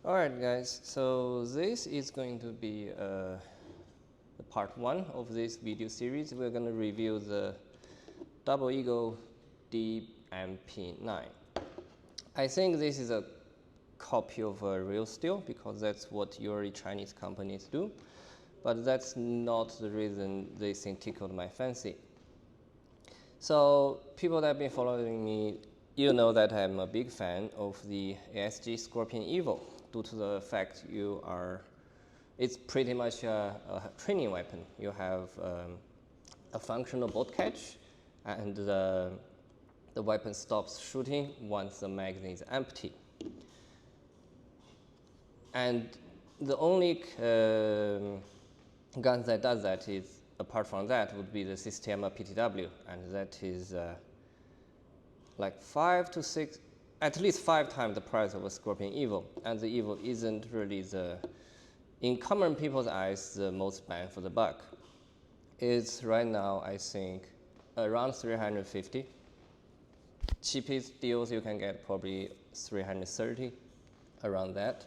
Alright guys, so this is going to be the part 1 of this video series. We're going to review the Double Eagle DMP-9. I think this is a copy of a real steel because that's what usually Chinese companies do, but that's not the reason this thing tickled my fancy. So people that have been following me, you know that I'm a big fan of the ASG Scorpion EVO due to the fact it's pretty much a training weapon. You have a functional bolt catch, and the weapon stops shooting once the magazine is empty. And the only gun that does that is, apart from that, would be the Systema PTW, and that is like 5 to 6, at least 5 times the price of a Scorpion EVO. And the EVO isn't really in common people's eyes, the most bang for the buck. It's right now, I think, around 350. Cheapest deals you can get probably 330, around that.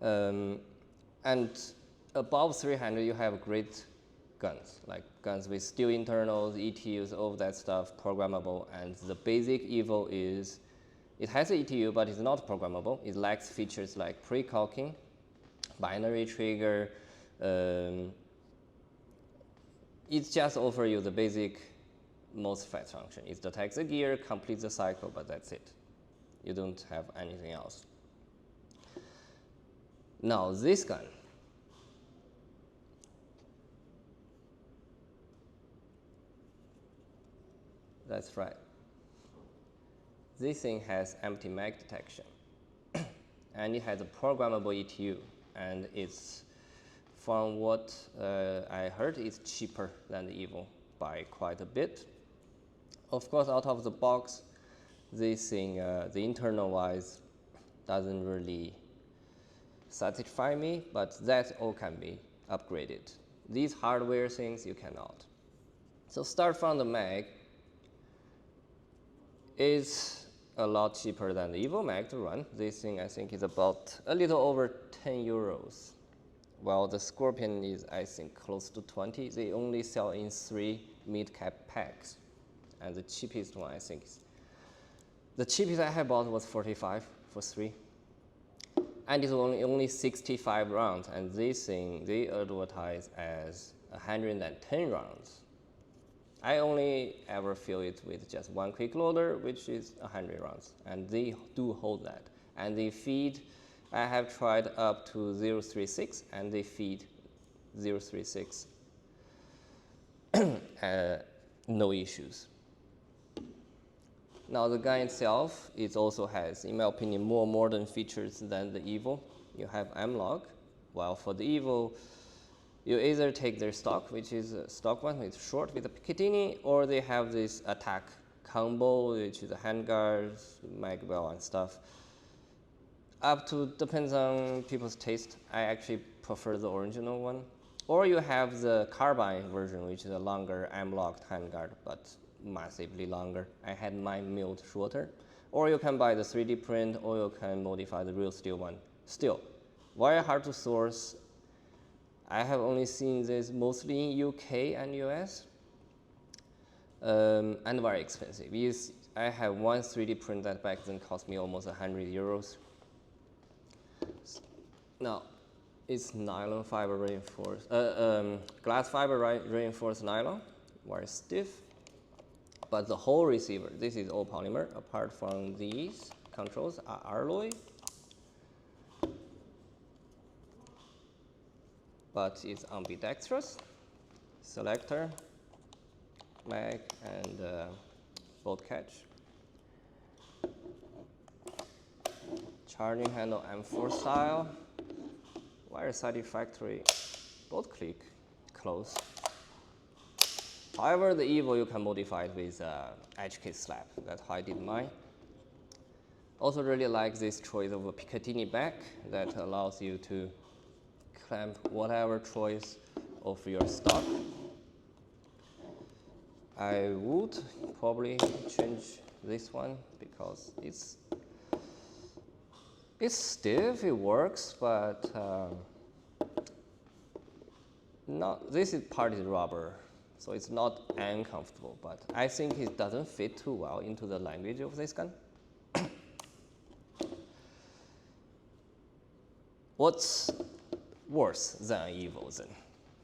And above 300, you have great guns, like guns with steel internals, ETUs, all of that stuff, programmable. And the basic EVO is, it has an ETU, but it's not programmable. It lacks features like pre-cocking, binary trigger. It just offers you the basic most fast function. It detects the gear, completes the cycle, but that's it. You don't have anything else. Now this gun, that's right. This thing has empty mag detection, and it has a programmable ETU, and it's, from what I heard, it's cheaper than the EVO by quite a bit. Of course, out of the box, this thing, the internal-wise, doesn't really satisfy me, but that all can be upgraded. These hardware things you cannot. So start from the mag. Is a lot cheaper than the EVO mag to run. This thing I think is about a little over 10 euros. While the Scorpion is, I think, close to 20. They only sell in 3 mid-cap packs. And the cheapest one, I think, the cheapest I have bought was 45 for 3. And it's only 65 rounds. And this thing, they advertise as 110 rounds. I only ever fill it with just 1 quick loader, which is 100 rounds. And they do hold that. And they feed, I have tried up to 0.36, and they feed 0.36. No issues. Now the gun itself, it also has, in my opinion, more modern features than the EVO. You have M-lok, while for the EVO, you either take their stock, which is a stock one, it's short with a Picatinny, or they have this attack combo, which is a handguard, mag well and stuff. Up to, depends on people's taste. I actually prefer the original one. Or you have the carbine version, which is a longer M-lok handguard, but massively longer. I had mine milled shorter. Or you can buy the 3D print, or you can modify the real steel one. Still, very hard to source. I have only seen this mostly in UK and US, and very expensive. I have one 3D print that back then cost me almost 100 euros. Now, it's nylon fiber reinforced, glass fiber reinforced nylon, very stiff. But the whole receiver, this is all polymer, apart from these controls are alloy. But it's ambidextrous, selector, mag, and bolt catch. Charging handle M4 style, very satisfactory bolt click, close. However, the EVO you can modify it with HK slap, that's how I did mine. Also really like this choice of a Picatinny back that allows you to clamp whatever choice of your stock. I would probably change this one because it's It's stiff, it works, but this part is rubber, so it's not uncomfortable, but I think it doesn't fit too well into the language of this gun. What's worse than EVO then,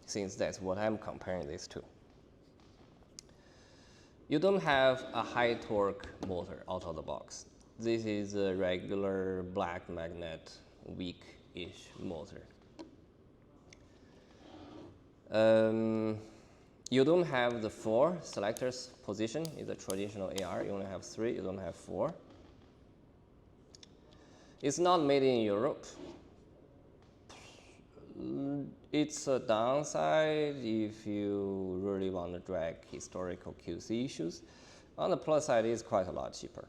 since that's what I'm comparing this to? You don't have a high torque motor out of the box. This is a regular black magnet, weak-ish motor. You don't have the 4 selectors position in the traditional AR. You only have 3, you don't have 4. It's not made in Europe. It's a downside if you really want to drag historical QC issues. On the plus side, it's quite a lot cheaper.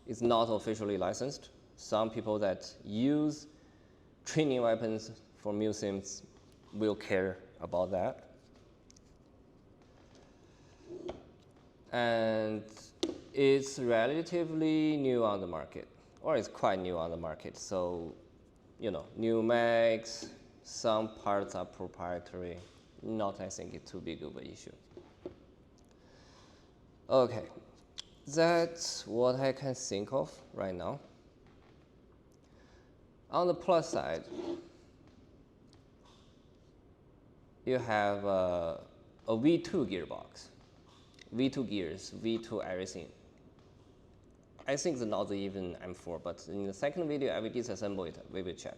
It's not officially licensed. Some people that use training weapons for museums will care about that. And it's relatively new on the market, or it's quite new on the market. So, you know, new mags, some parts are proprietary. Not, I think, it's too big of an issue. Okay, that's what I can think of right now. On the plus side, you have a V2 gearbox, V2 gears, V2 everything. I think it's not even M4, but in the second video, I will disassemble it. We will check.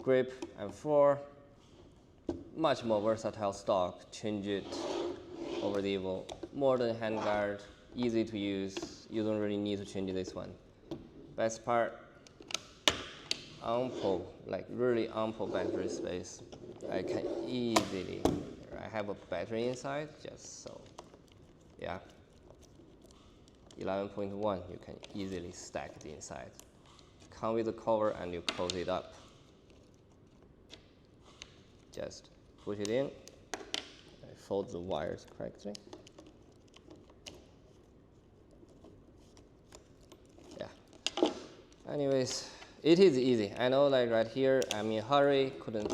Grip M4, much more versatile stock. Change it over the EVO. More than handguard, easy to use. You don't really need to change this one. Best part, ample, like really ample battery space. I can easily, I have a battery inside, just so, yeah. 11.1, you can easily stack it inside. Come with the cover and you close it up. Just push it in, I fold the wires correctly. Yeah. Anyways, it is easy. I know, like right here, I'm in a hurry,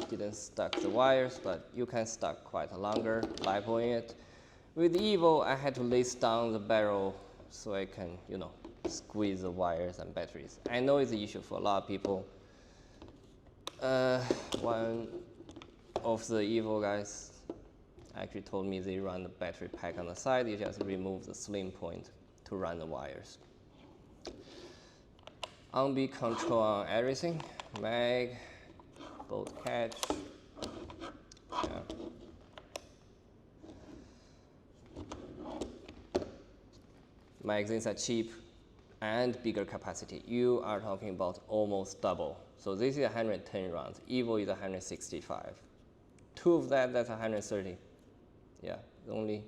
didn't stuck the wires, but you can stuck quite longer, lipoing it. With EVO, I had to lace down the barrel so I can, you know, squeeze the wires and batteries. I know it's an issue for a lot of people. One of the EVO guys actually told me they run the battery pack on the side. You just remove the slim point to run the wires. On-beat control on everything, mag, bolt catch, yeah. Magazines are cheap and bigger capacity. You are talking about almost double. So this is 110 rounds, EVO is 165. 2 of that, that's 130. Yeah, the only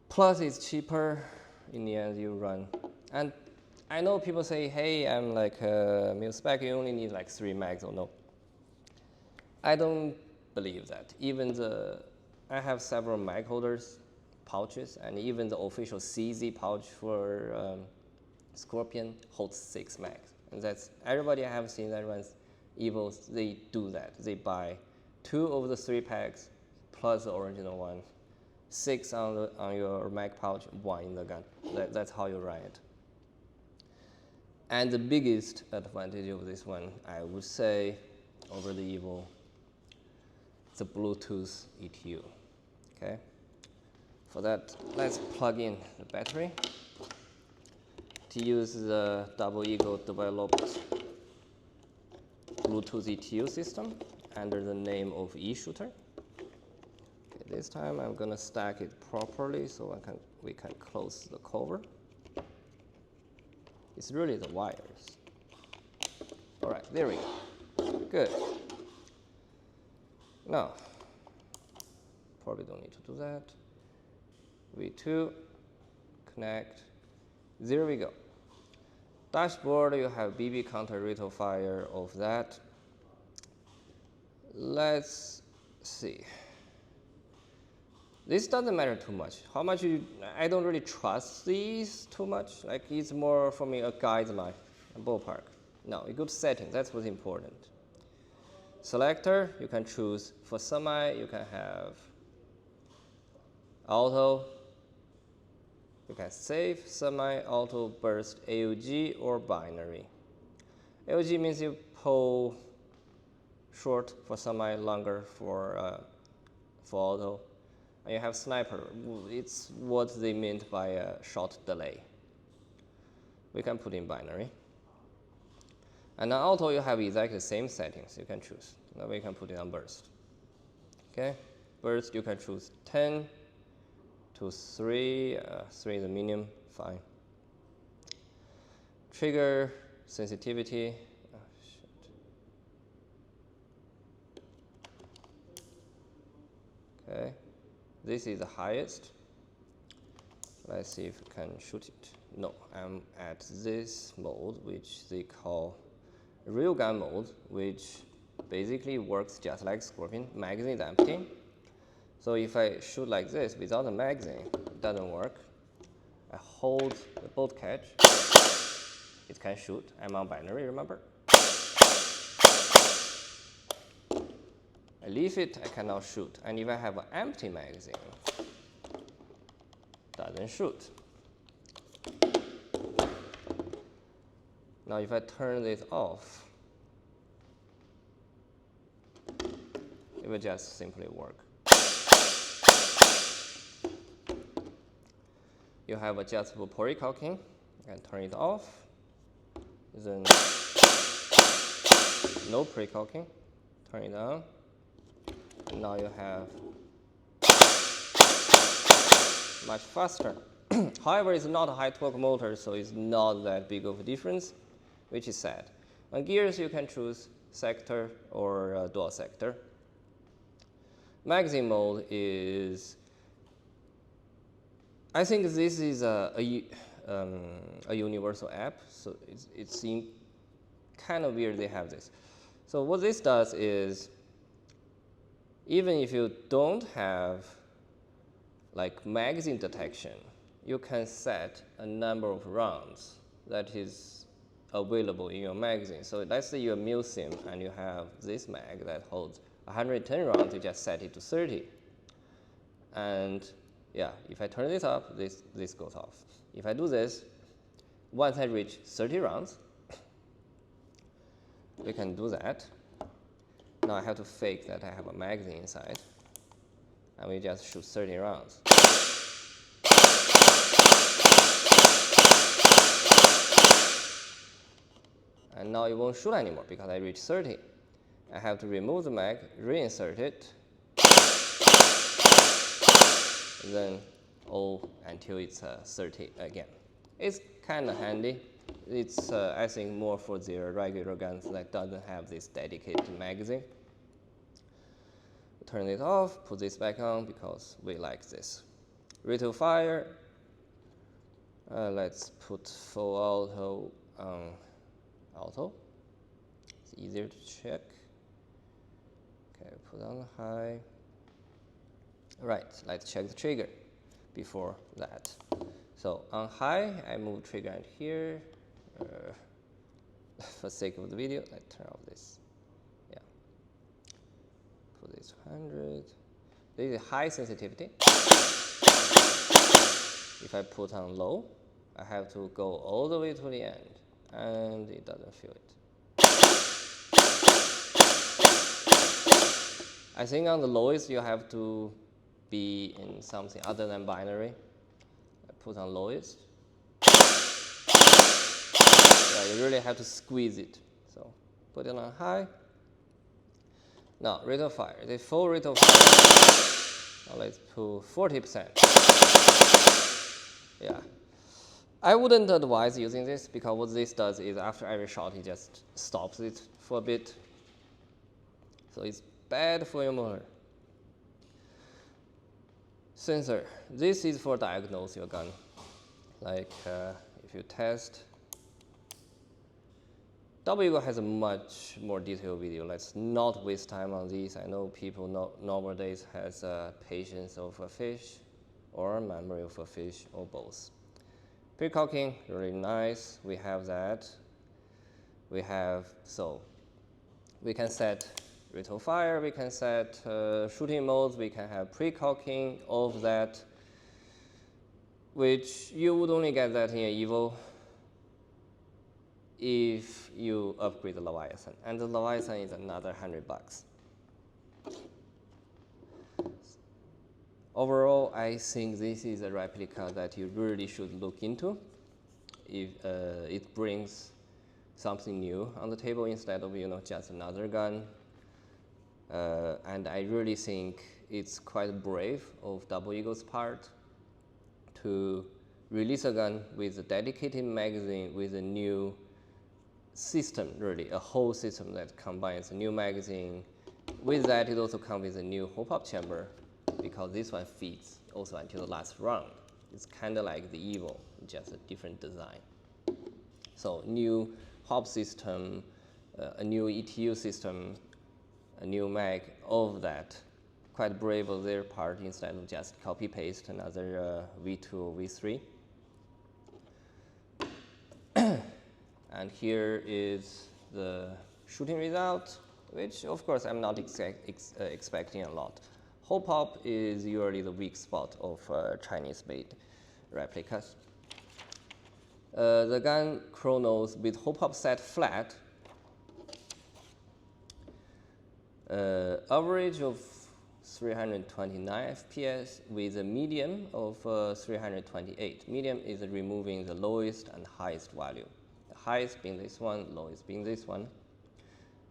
plus it's cheaper. In the end, you run. And I know people say, hey, I'm like mil-spec, you only need like 3 mags or no. I don't believe that. Even I have several mag holders, pouches, and even the official CZ pouch for Scorpion holds 6 mags. And that's, everybody I have seen that runs EVOs, they do that. They buy 2 of the 3 packs plus the original one, 6 on your mag pouch, 1 in the gun. That's how you run it. And the biggest advantage of this one, I would say, over the EVO, it's a Bluetooth ETU, okay? For that, let's plug in the battery. To use the Double Eagle developed Bluetooth ETU system under the name of eShooter. Okay, this time I'm gonna stack it properly so we can close the cover. It's really the wires. All right, there we go. Good. Now, probably don't need to do that. V2, connect. There we go. Dashboard, you have BB counter, rate of fire of that. Let's see. This doesn't matter too much. How much I don't really trust these too much. Like it's more for me a guideline, a ballpark. Now you go to settings, that's what's important. Selector, you can choose for semi, you can have auto, you can save, semi, auto, burst, AUG, or binary. AUG means you pull short for semi, longer for auto. And you have sniper. It's what they meant by a short delay. We can put in binary. And on auto, you have exactly the same settings you can choose. Now we can put it on burst. Okay, burst you can choose 10 to 3. 3 is the minimum, fine. Trigger sensitivity. Oh, shit. Okay. This is the highest. Let's see if we can shoot it. No, I'm at this mode, which they call railgun mode, which basically works just like Scorpion. Magazine is empty. So if I shoot like this without a magazine, it doesn't work. I hold the bolt catch, it can shoot. I'm on binary, remember? I leave it, I cannot shoot. And if I have an empty magazine, doesn't shoot. Now if I turn this off, it will just simply work. You have adjustable pre-cocking, you can turn it off. Then no pre-cocking, turn it on. Now you have much faster. However, it's not a high torque motor, so it's not that big of a difference, which is sad. On gears, you can choose sector or dual sector. Magazine mode is, I think this is a universal app, so it seems kind of weird they have this. So what this does is, even if you don't have like magazine detection, you can set a number of rounds that is available in your magazine. So let's say you're a MUSIM and you have this mag that holds 110 rounds, you just set it to 30. And yeah, if I turn this up, this goes off. If I do this, once I reach 30 rounds, we can do that. Now I have to fake that I have a magazine inside, and we just shoot 30 rounds. And now it won't shoot anymore because I reached 30. I have to remove the mag, reinsert it, then until it's 30 again. It's kind of handy. It's, I think, more for their regular guns that doesn't have this dedicated magazine. Turn it off, put this back on because we like this. Rate of fire, let's put full auto on auto. It's easier to check. Okay, put on high. Right, let's check the trigger before that. So on high, I move trigger right here. For the sake of the video, let's turn off this. Yeah. Put this 100. This is high sensitivity. If I put on low, I have to go all the way to the end, and it doesn't feel it. I think on the lowest, you have to be in something other than binary. I put on lowest. Yeah, you really have to squeeze it. So put it on high. Now, rate of fire. The full rate of fire. Now let's put 40%. Yeah. I wouldn't advise using this because what this does is after every shot, it just stops it for a bit. So it's bad for your motor. Sensor. This is for diagnose your gun. Like if you test, Double Eagle has a much more detailed video. Let's not waste time on these. I know people nowadays has patience of a fish or memory of a fish or both. Pre-cocking, really nice. We have that. We have, so we can set rate of fire, we can set shooting modes, we can have pre-cocking, all of that, which you would only get that in an EVO if you upgrade the Leviathan, and the Leviathan is another $100. Overall, I think this is a replica that you really should look into. If it brings something new on the table instead of just another gun, and I really think it's quite brave of Double Eagle's part to release a gun with a dedicated magazine with a new system, really a whole system that combines a new magazine. With that, it also comes with a new hole-pop chamber, because this one feeds also until the last round. It's kind of like the EVO, just a different design. So new hop system, a new ETU system, a new mag, all of that. Quite brave of their part instead of just copy paste another V2 or V3. And here is the shooting result, which of course I'm not expecting a lot. Hole pop is usually the weak spot of Chinese-made replicas. The gun chronos with hole pop set flat, average of 329 FPS with a medium of 328. Medium is removing the lowest and highest value. The highest being this one, lowest being this one.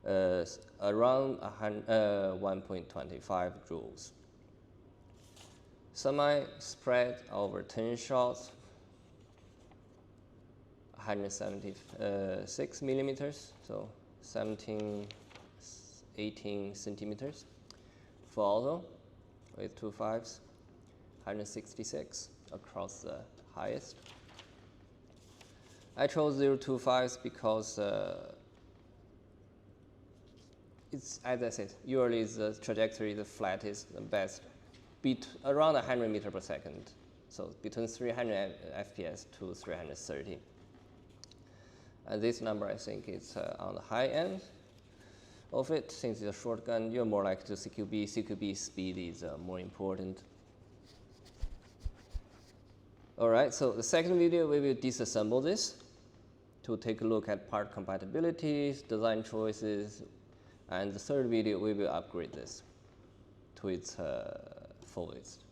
Around 1.25 joules. Semi spread over 10 shots, 176 millimeters, so 18 centimeters. For auto, with 2.5s, 166 across the highest. I chose 0.25s because it's, as I said, usually the trajectory, the flattest, the best, around 100 meters per second. So between 300 FPS to 330. And this number, I think, is on the high end of it. Since it's a short gun, you're more likely to CQB. CQB speed is more important. All right, so the second video, we will disassemble this to take a look at part compatibilities, design choices, and the third video, we will upgrade this to its fullest.